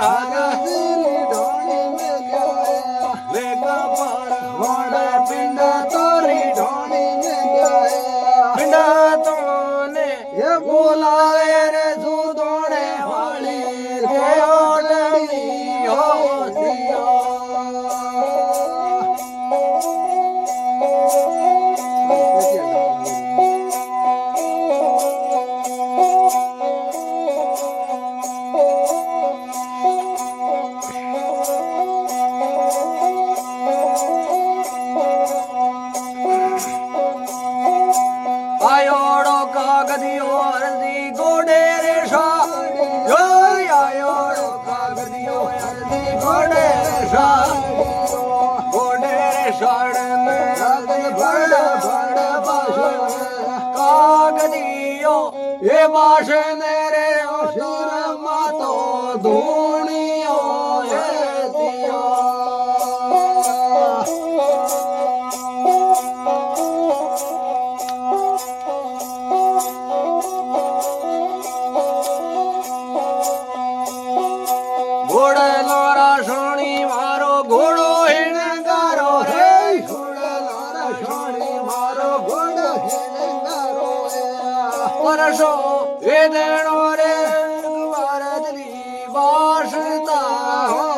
હરજીની ઢોણી મેલ્યો લે કપડ વડે પિંડ તોરી ઢોણી મેલ્યો પિંડ તોને એ બોલાવે રે જુદોણે વાળી રે ઓડમી હો દિયો આયોડો કાગદિયો અરજી ગોડે રે શા આયોડો કાગદિયો અરજી ગોડે રે શા ગોડે રે શાડ મે ભડ ભડ બાશ કાગદિયો એ બાશ ને રે ઓશર માતો ધૂણિયો હે દિયો ઘોડલો રાસણી મારો ઘોડો હિણગારો હે ઘોડલો રાસણી મારો ઘોડો હિણગારો પરસો એ દેણો રે વરદલી વાસતા હો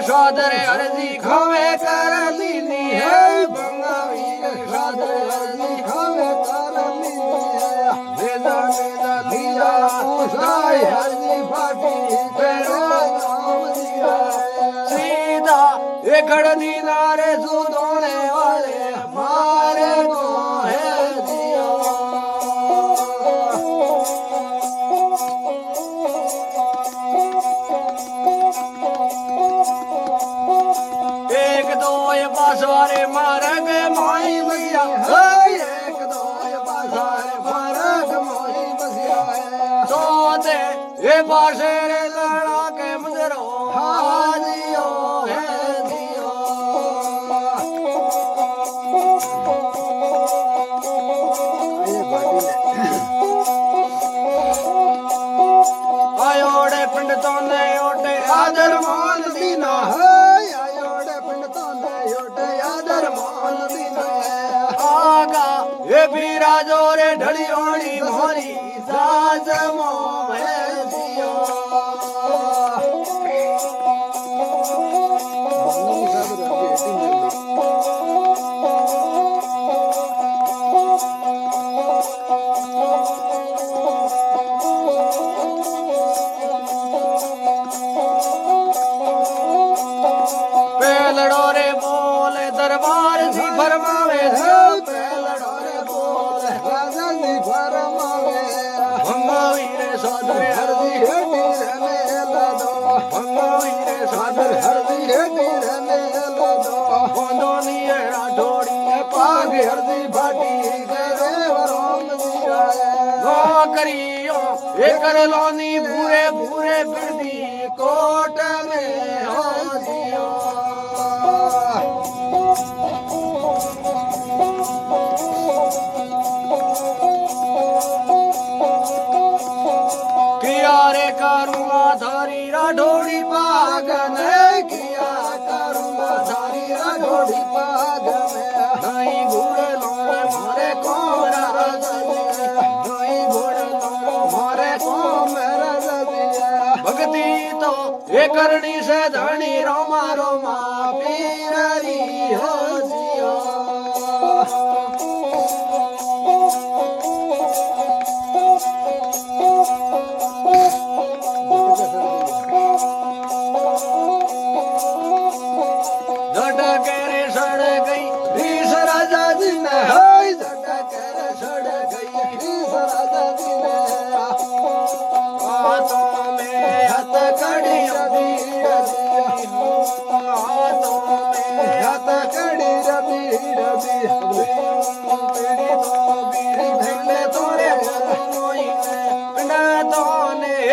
સાદરે અરજી ખાવે કર લીની હે બંગાવી સાદરે અરજી ખાવે કર લીની હે વેદા વેદા લીલા ઉસાઈ હરજી ફાટી પેરા નામ દિયા સીધા એકડ દીના રે સુદોણે વાલે મારે કો હે દિયા बासारे मारग माई बसिया एक दो बासारे मारग माई बसिया सोते ये बासेरे लड़ा के मुजरो हाजियो है दियो आयोड़े पिंड तो ने ओटे आदर मान दीना है आगा ये बीरा जोरे ढली ओणी मोरी साज मोह दियो पेलड़ो रे बोले दरबार सी फरमावे पेलड़ो रे बोले राजा सी फरमावे भंगावी रे सादरे हरदी हेटी रने लदो भंगावी रे सादरे हरदी हेटी रने लदो होंदोनी राठोड़ी पाग हरदी फाटी करे वरोम दिया नो करियो ए कर लोनी पूरे पूरे बिरदी कोट में हो दियो किया रे करूँगा थारी राठौड़ी पागन किया करूँगा थारी राठौड़ी पागन नहीं घोड़े लोरे मारे को नहीं घोड़े लोरे मारे को मेरा भक्ति तो ये करनी से धनी रोमा रोमा पीरी हो जियो झटके रे सड़ गई रीस राजा जी ने झटके रे सड़ गई रीस राजा जी ने हाथों में हथकड़ी हाथों में हथकड़ी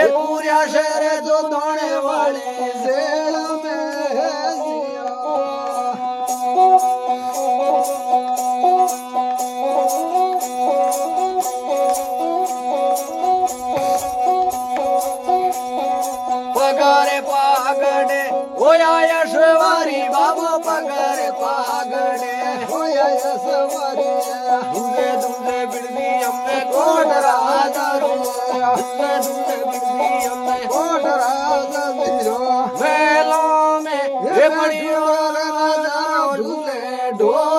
એ પૂર્યા શહેરે જો દોણે વાળી શેળ મેં પગારે પાગડે ઓયા યશવારી બાબો પગારે પાગડે હોયા સવારી દૂધે દૂધે બિડદી અમને કોટ રાજારો દૂધે દૂધે બિડદી અમને કોટ રાજા દીરો વેલો મે એ પડિયો રાજારો ઢૂલે ઢો